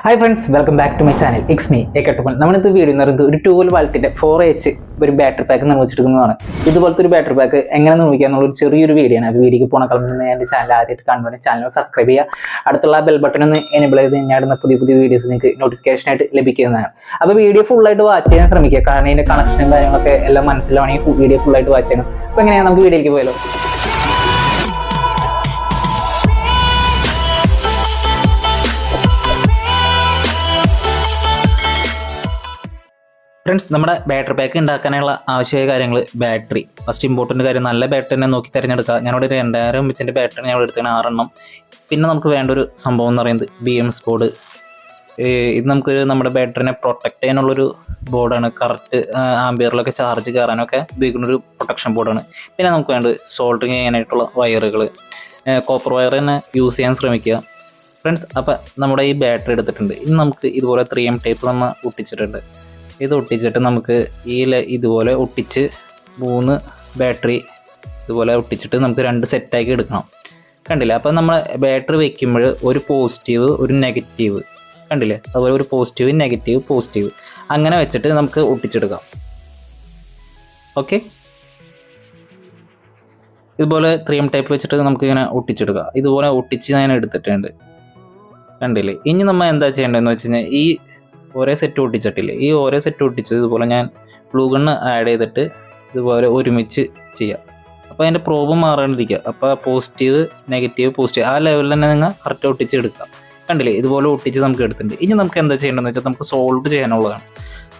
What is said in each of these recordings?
Hi friends, welcome back to my channel. It's me എക്കട്ടുമ്പോൾ. നമ്മളിത് video എന്ന് പറയുന്നത് ഒരു 12 വാൾട്ടിൻ്റെ 4H ഒരു ബാറ്ററി പാക്ക് നിർമ്മിച്ചെടുക്കുന്നതാണ്. ഇതുപോലത്തെ ഒരു ബാറ്ററി പാക്ക് എങ്ങനെ നിർമ്മിക്കുക എന്നുള്ള ഒരു ചെറിയൊരു വീഡിയോ ആണ്. ആ വീഡിയോക്ക് പോണ കളഞ്ഞ് എൻ്റെ ചാനൽ ആദ്യമായിട്ട് കാണുമ്പോൾ ചാനൽ സബ്സ്ക്രൈബ് ചെയ്യുക. അടുത്തുള്ള ബെൽ ബട്ടൺ ഒന്ന് എനേബിൾ ചെയ്ത് ഞാൻ ഇടുന്ന പുതിയ വീഡിയോസ് നിങ്ങൾക്ക് നോട്ടിഫിക്കേഷനായിട്ട് ലഭിക്കുന്നതാണ്. അപ്പോൾ വീഡിയോ ഫുള്ളായിട്ട് വാച്ച് ചെയ്യാൻ ശ്രമിക്കുക. കാരണം ഇതിൻ്റെ കണക്ഷനും കാര്യങ്ങളൊക്കെ എല്ലാം മനസ്സിലാവണമെങ്കിൽ വീഡിയോ ഫുള്ളായിട്ട് വാച്ച് ചെയ്യണം. അപ്പോൾ എങ്ങനെയാണ് നമുക്ക് വീഡിയോയിലേക്ക് പോയാലോ. ഫ്രണ്ട്സ്, നമ്മുടെ ബാറ്ററി പാക്ക് ഉണ്ടാക്കാനുള്ള ആവശ്യമായ കാര്യങ്ങൾ: ബാറ്ററി. ഫസ്റ്റ് ഇമ്പോർട്ടൻ്റ് കാര്യം, നല്ല ബാറ്ററി തന്നെ നോക്കി തിരഞ്ഞെടുക്കുക. ഞാനിവിടെ 2000 എംഎച്ചിൻ്റെ ബാറ്ററി ഞാൻ എടുത്തത് 6 എണ്ണം. പിന്നെ നമുക്ക് വേണ്ട ഒരു സംഭവം എന്ന് പറയുന്നത് BMS ബോർഡ്. ഇത് നമുക്ക് നമ്മുടെ ബാറ്ററിനെ പ്രൊട്ടക്റ്റ് ചെയ്യാനുള്ളൊരു ബോർഡാണ്. കറക്റ്റ് ആംബിയറിലൊക്കെ ചാർജ് കയറാനൊക്കെ ഉപയോഗിക്കുന്നൊരു പ്രൊട്ടക്ഷൻ ബോർഡാണ്. പിന്നെ നമുക്ക് വേണ്ടത് സോൾഡറിങ് ചെയ്യാനായിട്ടുള്ള വയറുകൾ. കോപ്പർ വയർ തന്നെ യൂസ് ചെയ്യാൻ ശ്രമിക്കുക ഫ്രണ്ട്സ്. അപ്പോൾ നമ്മുടെ ഈ ബാറ്ററി എടുത്തിട്ടുണ്ട്. ഇനി നമുക്ക് ഇതുപോലെ 3M ടേപ്പ് നമ്മൾ ഒട്ടിച്ചിട്ടുണ്ട്. ഇത് ഒട്ടിച്ചിട്ട് നമുക്ക് ഇതുപോലെ ഒട്ടിച്ച് 3 ബാറ്ററി ഇതുപോലെ ഒട്ടിച്ചിട്ട് നമുക്ക് 2 സെറ്റാക്കി എടുക്കണം. കണ്ടില്ലേ? അപ്പോൾ നമ്മൾ ബാറ്ററി വയ്ക്കുമ്പോൾ ഒരു പോസിറ്റീവ് ഒരു നെഗറ്റീവ്, കണ്ടില്ലേ? അതുപോലെ ഒരു പോസിറ്റീവ് നെഗറ്റീവ് അങ്ങനെ വെച്ചിട്ട് നമുക്ക് ഒട്ടിച്ചെടുക്കാം. ഓക്കെ, ഇതുപോലെ 3M ടൈപ്പ് വെച്ചിട്ട് നമുക്ക് ഇങ്ങനെ ഒട്ടിച്ചെടുക്കാം. ഇതുപോലെ ഒട്ടിച്ച് ഞാൻ എടുത്തിട്ടുണ്ട്, കണ്ടില്ലേ? ഇനി നമ്മൾ എന്താ ചെയ്യേണ്ടതെന്ന് വെച്ച് കഴിഞ്ഞാൽ ഈ ഒരേ സെറ്റ് ഒട്ടിച്ചിട്ടില്ലേ, ഈ ഓരോ സെറ്റ് ഒട്ടിച്ചത് ഇതുപോലെ ഞാൻ ഗ്ലൂ ഗണ്ണ് ആഡ് ചെയ്തിട്ട് ഇതുപോലെ ഒരുമിച്ച് ചെയ്യാം. അപ്പോൾ അതിൻ്റെ പ്രോബ് മാറാണ്ടിരിക്കുക. അപ്പോൾ പോസിറ്റീവ് നെഗറ്റീവ് ആ ലെവലിൽ തന്നെ നിങ്ങൾ കറക്റ്റ് ഒട്ടിച്ചെടുക്കാം. കണ്ടില്ലേ? ഇതുപോലെ ഒട്ടിച്ച് നമുക്ക് എടുത്തിട്ടുണ്ട്. ഇനി നമുക്ക് എന്താ ചെയ്യേണ്ടതെന്ന് വെച്ചാൽ നമുക്ക് സോൾഡ് ചെയ്യാനുള്ളതാണ്.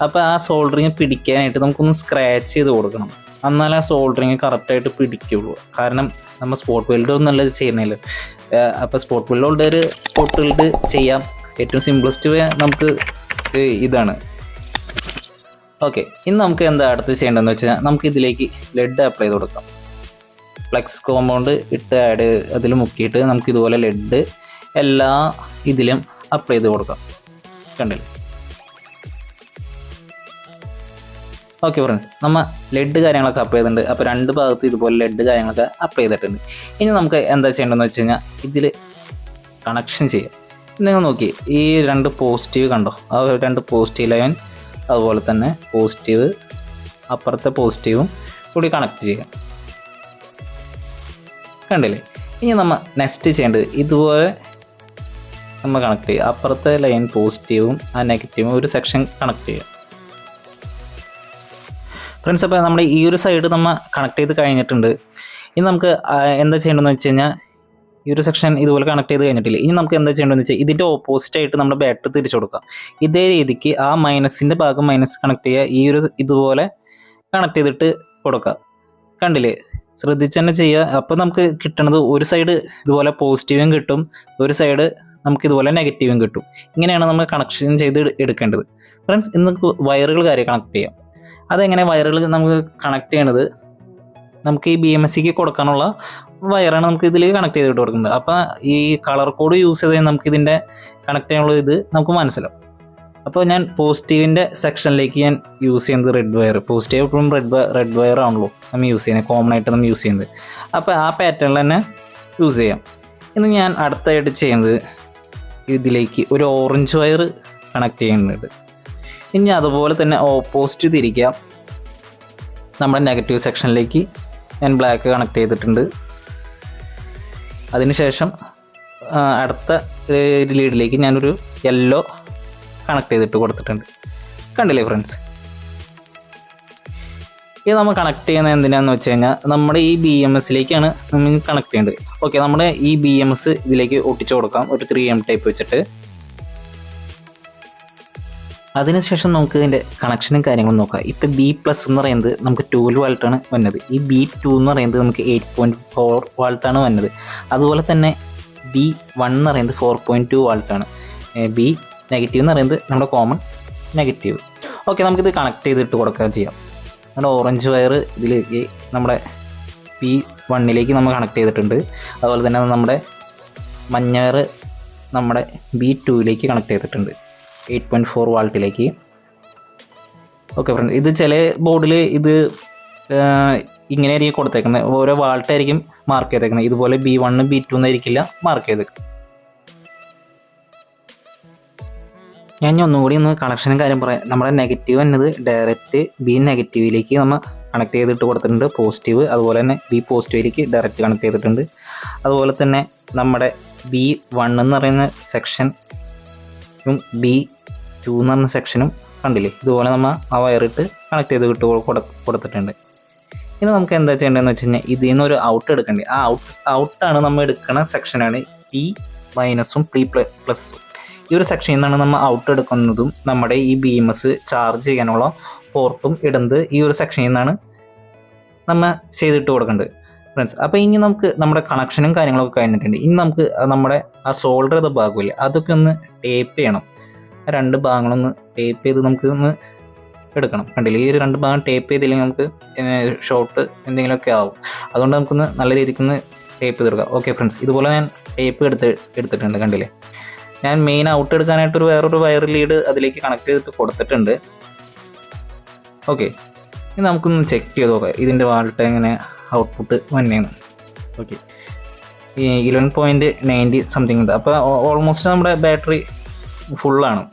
അപ്പോൾ ആ സോൾഡറിങ് പിടിക്കാനായിട്ട് നമുക്കൊന്ന് സ്ക്രാച്ച് ചെയ്ത് കൊടുക്കണം. എന്നാലേ ആ സോൾഡറിങ് കറക്റ്റായിട്ട് പിടിക്കുള്ളൂ. കാരണം നമ്മൾ സ്പോട്ട് വെൽഡ് ഒന്നല്ല ചെയ്യുന്നില്ല. അപ്പോൾ സ്പോട്ട് വെൽഡ് സ്പോട്ട് വെൽഡ് ചെയ്യാം. ഏറ്റവും സിംപ്ലസ്റ്റ് വേ നമുക്ക് ഇതാണ്. ഓക്കെ, ഇനി നമുക്ക് എന്താ അടുത്ത് ചെയ്യേണ്ടതെന്ന് വെച്ചാൽ നമുക്ക് ഇതിലേക്ക് ലെഡ് അപ്ലൈ ചെയ്ത് കൊടുക്കാം. ഫ്ലെക്സ് കോമ്പൗണ്ട് ഇട്ട് അതിൽ മുക്കിയിട്ട് നമുക്ക് ഇതുപോലെ ലെഡ് എല്ലാ ഇതിലും അപ്ലൈ ചെയ്ത് കൊടുക്കാം. കണ്ടില്ലേ? ഓക്കെ ഫ്രണ്ട്സ്, നമ്മൾ ലെഡ് കാര്യങ്ങളൊക്കെ അപ്ലൈ ചെയ്തിട്ടുണ്ട്. അപ്പോൾ 2 ഭാഗത്ത് ഇതുപോലെ ലെഡ് കാര്യങ്ങളൊക്കെ അപ്ലൈ ചെയ്തിട്ടുണ്ട്. ഇനി നമുക്ക് എന്താ ചെയ്യേണ്ടതെന്ന് വെച്ച് കഴിഞ്ഞാൽ ഇതിൽ കണക്ഷൻ ചെയ്യാം. നിങ്ങൾ നോക്കി, ഈ 2 പോസിറ്റീവ് കണ്ടോ? ആ 2 പോസിറ്റീവ് ലൈൻ അതുപോലെ തന്നെ പോസിറ്റീവ് അപ്പുറത്തെ പോസിറ്റീവും കൂടി കണക്ട് ചെയ്യാം. കണ്ടില്ലേ? ഇനി നമ്മൾ നെക്സ്റ്റ് ചെയ്യേണ്ടത് ഇതുപോലെ നമ്മൾ കണക്ട് ചെയ്യുക. അപ്പുറത്തെ ലൈൻ പോസിറ്റീവും ആ നെഗറ്റീവും ഒരു സെക്ഷൻ കണക്ട് ചെയ്യുക ഫ്രണ്ട്സ്. അപ്പോൾ നമ്മുടെ ഈ ഒരു സൈഡ് നമ്മൾ കണക്ട് ചെയ്ത് കഴിഞ്ഞിട്ടുണ്ട്. ഇനി നമുക്ക് എന്താ ചെയ്യേണ്ടതെന്ന് വെച്ച് കഴിഞ്ഞാൽ ഈ ഒരു സെക്ഷൻ ഇതുപോലെ കണക്ട് ചെയ്ത് കഴിഞ്ഞിട്ടില്ല. ഇനി നമുക്ക് എന്താ ചെയ്യേണ്ടതെന്ന് വെച്ചാൽ ഇതിൻ്റെ ഓപ്പോസിറ്റ് ആയിട്ട് നമ്മുടെ ബാറ്ററി തിരിച്ചു കൊടുക്കാം. ഇതേ രീതിക്ക് ആ മൈനസിൻ്റെ ഭാഗം മൈനസ് കണക്ട് ചെയ്യുക. ഇതുപോലെ കണക്ട് ചെയ്തിട്ട് കൊടുക്കുക. കണ്ടില്ലേ? ശ്രദ്ധിച്ച് തന്നെ ചെയ്യുക. അപ്പോൾ നമുക്ക് കിട്ടണത് ഒരു സൈഡ് ഇതുപോലെ പോസിറ്റീവും കിട്ടും, ഒരു സൈഡ് നമുക്ക് ഇതുപോലെ നെഗറ്റീവും കിട്ടും. ഇങ്ങനെയാണ് നമ്മൾ കണക്ഷൻ ചെയ്ത് എടുക്കേണ്ടത് ഫ്രണ്ട്സ്. ഇന്ന് വയറുകൾ കാര്യം കണക്ട് ചെയ്യാം. അതെങ്ങനെ വയറുകൾ നമുക്ക് കണക്ട് ചെയ്യണത്? നമുക്ക് ഈ BMSക്ക് കൊടുക്കാനുള്ള വയറാണ് നമുക്ക് ഇതിൽ കണക്ട് ചെയ്തിട്ട് കൊടുക്കുന്നത്. അപ്പോൾ ഈ കളർ കോഡ് യൂസ് ചെയ്ത് നമുക്ക് ഇതിൻ്റെ കണക്ട് ചെയ്യാനുള്ള ഇത് നമുക്ക് മനസ്സിലാവും. അപ്പോൾ ഞാൻ പോസിറ്റീവിൻ്റെ സെക്ഷനിലേക്ക് ഞാൻ യൂസ് ചെയ്യുന്നത് റെഡ് വയർ. പോസിറ്റീവ് എപ്പോഴും റെഡ് വയർ ആണല്ലോ നമ്മൾ യൂസ് ചെയ്യുന്നത്, കോമൺ ആയിട്ട് നമ്മൾ യൂസ് ചെയ്യുന്നത്. അപ്പോൾ ആ പാറ്റേണിൽ തന്നെ യൂസ് ചെയ്യാം. ഇന്ന് ഞാൻ അടുത്തായിട്ട് ചെയ്യുന്നത് ഇതിലേക്ക് ഒരു ഓറഞ്ച് വയർ കണക്ട് ചെയ്യുന്നുണ്ട്. ഇനി അതുപോലെ തന്നെ ഓപ്പോസിറ്റ് തിരിക്കാം. നമ്മുടെ നെഗറ്റീവ് സെക്ഷനിലേക്ക് ഞാൻ ബ്ലാക്ക് കണക്ട് ചെയ്തിട്ടുണ്ട്. അതിനുശേഷം അടുത്ത ലീഡിലേക്ക് ഞാനൊരു യെല്ലോ കണക്ട് ചെയ്തിട്ട് കൊടുത്തിട്ടുണ്ട്. കണ്ടില്ലേ ഫ്രണ്ട്സ്? ഇത് നമ്മൾ കണക്ട് ചെയ്യുന്നത് എന്തിനാന്ന് വെച്ച് കഴിഞ്ഞാൽ നമ്മുടെ ഈ BMSലേക്കാണ് നമ്മൾ കണക്ട് ചെയ്യേണ്ടത്. ഓക്കെ, നമ്മുടെ ഈ BMS ഇതിലേക്ക് ഒട്ടിച്ചു കൊടുക്കാം ഒരു 3M ടൈപ്പ് വെച്ചിട്ട്. അതിനുശേഷം നമുക്ക് ഇതിൻ്റെ കണക്ഷനും കാര്യങ്ങളും നോക്കാം. ഇപ്പോൾ B+ എന്ന് പറയുന്നത് നമുക്ക് 12 വാൾട്ടാണ് വന്നത്. ഈ B2 എന്ന് പറയുന്നത് നമുക്ക് 8.4 വാൾട്ടാണ് വന്നത്. അതുപോലെ തന്നെ B1 എന്ന് പറയുന്നത് 4.2 വാൾട്ടാണ്. B നെഗറ്റീവ് എന്ന് പറയുന്നത് നമ്മുടെ കോമൺ നെഗറ്റീവ്. ഓക്കെ, നമുക്കിത് കണക്ട് ചെയ്തിട്ട് കൊടുക്കാൻ ചെയ്യാം. നമ്മുടെ ഓറഞ്ച് വയർ ഇതിലേക്ക് നമ്മുടെ B1ലേക്ക് നമ്മൾ കണക്ട് ചെയ്തിട്ടുണ്ട്. അതുപോലെ തന്നെ നമ്മുടെ മഞ്ഞ വയർ നമ്മുടെ B2ലേക്ക് കണക്ട് ചെയ്തിട്ടുണ്ട്, 8.4 വാൾട്ടിലേക്ക്. ഓക്കെ ഫ്രണ്ട്സ്, ഇത് ചില ബോർഡിൽ ഇത് ഇങ്ങനെയായിരിക്കും കൊടുത്തേക്കുന്നത്. ഓരോ വാൾട്ടായിരിക്കും മാർക്ക് ചെയ്തേക്കുന്നത്. ഇതുപോലെ B1 B2 എന്നായിരിക്കില്ല മാർക്ക് ചെയ്തേക്കുന്നത്. ഞാൻ ഇനി ഒന്നുകൂടി ഒന്ന് കണക്ഷനും കാര്യം പറയാം. നമ്മുടെ നെഗറ്റീവ് എന്നത് ഡയറക്റ്റ് ബി നെഗറ്റീവിലേക്ക് നമ്മൾ കണക്ട് ചെയ്തിട്ട് കൊടുത്തിട്ടുണ്ട് പോസിറ്റീവ്, അതുപോലെ തന്നെ ബി പോസിറ്റീവിലേക്ക് ഡയറക്റ്റ് കണക്ട് ചെയ്തിട്ടുണ്ട്. അതുപോലെ തന്നെ നമ്മുടെ B1 എന്ന് പറയുന്ന സെക്ഷനും B2 എന്ന് പറയുന്ന സെക്ഷനും കണ്ടില്ലേ, ഇതുപോലെ നമ്മൾ ആ വയറിട്ട് കണക്ട് ചെയ്ത് കൊടുത്തിട്ടുണ്ട്. ഇനി നമുക്ക് എന്താ ചെയ്യേണ്ടതെന്ന് വെച്ച് കഴിഞ്ഞാൽ ഇതിൽ നിന്ന് ഒരു ഔട്ട് എടുക്കേണ്ടത്. ആ ഔട്ടാണ് നമ്മൾ എടുക്കുന്ന സെക്ഷനാണ് P- P++. ഈ ഒരു സെക്ഷനിൽ നിന്നാണ് നമ്മൾ ഔട്ട് എടുക്കുന്നതും നമ്മുടെ ഈ BMS ചാർജ് ചെയ്യാനുള്ള പോർട്ടും ഇടുന്നത് ഈ ഒരു സെക്ഷനിൽ നിന്നാണ് നമ്മൾ ചെയ്തിട്ട് കൊടുക്കേണ്ടത് ഫ്രണ്ട്സ്. അപ്പോൾ ഇനി നമുക്ക് നമ്മുടെ കണക്ഷനും കാര്യങ്ങളൊക്കെ കഴിഞ്ഞിട്ടുണ്ട്. ഇനി നമുക്ക് നമ്മുടെ ആ സോൾഡർ ചെയ്ത ഭാഗമില്ല അതൊക്കെ ഒന്ന് ടേപ്പ് ചെയ്യണം. ആ 2 ഭാഗങ്ങളൊന്ന് ടേപ്പ് ചെയ്ത് നമുക്ക് ഒന്ന് എടുക്കണം. കണ്ടില്ലേ, ഈ ഒരു 2 ഭാഗം ടേപ്പ് ചെയ്തില്ലെങ്കിൽ നമുക്ക് ഷോർട്ട് എന്തെങ്കിലുമൊക്കെ ആവും. അതുകൊണ്ട് നമുക്കൊന്ന് നല്ല രീതിക്കൊന്ന് ടേപ്പ് ചെയ്തെടുക്കാം. ഓക്കെ ഫ്രണ്ട്സ്, ഇതുപോലെ ഞാൻ ടേപ്പ് എടുത്തിട്ടുണ്ട്. കണ്ടില്ലേ, ഞാൻ മെയിൻ ഔട്ട് എടുക്കാനായിട്ട് വേറൊരു വയർ ലീഡ് അതിലേക്ക് കണക്ട് ചെയ്തിട്ട് കൊടുത്തിട്ടുണ്ട്. ഓക്കെ, ഇനി നമുക്കൊന്ന് ചെക്ക് ചെയ്ത് നോക്കാം ഇതിൻ്റെ വാൾട്ട് എങ്ങനെ ഔട്ട്പുട്ട് വന്നേന്ന്. ഓക്കെ, ഈ 11.90 സംതിങ് ഉണ്ട്. അപ്പോൾ ഓൾമോസ്റ്റ് നമ്മുടെ ബാറ്ററി ഫുള്ളാണ്.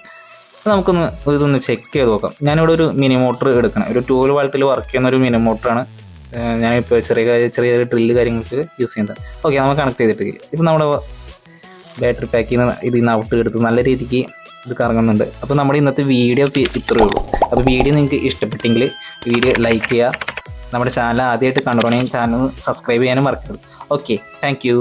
നമുക്കൊന്ന് ഇതൊന്ന് ചെക്ക് ചെയ്ത് നോക്കാം. ഞാനിവിടെ ഒരു മിനി മോട്ടർ എടുക്കണം. ഒരു 12 വാൾട്ടിൽ വർക്ക് ചെയ്യുന്ന ഒരു മിനി മോട്ടറാണ് ഞാനിപ്പോൾ ചെറിയ ഡ്രില്ല് കാര്യങ്ങൾക്ക് യൂസ് ചെയ്യുന്നത്. ഓക്കെ, നമ്മൾ കണക്ട് ചെയ്തിട്ട് ഇപ്പം നമ്മുടെ ബാറ്ററി പാക്കിൽ നിന്ന് ഇതിൽ നിന്ന് ഔട്ട് എടുത്ത് നല്ല രീതിക്ക് ഇത് കറങ്ങുന്നുണ്ട്. അപ്പോൾ നമ്മുടെ ഇന്നത്തെ വീഡിയോ ഇത്രയേ ഉള്ളൂ. അപ്പോൾ വീഡിയോ നിങ്ങൾക്ക് ഇഷ്ടപ്പെട്ടെങ്കിൽ വീഡിയോ ലൈക്ക് ചെയ്യുക. നമ്മുടെ ചാനൽ ആദ്യമായിട്ട് കണ്ടുപോകണമെങ്കിൽ ചാനൽ സബ്സ്ക്രൈബ് ചെയ്യാനും മറക്കരുത്. Okay, thank you.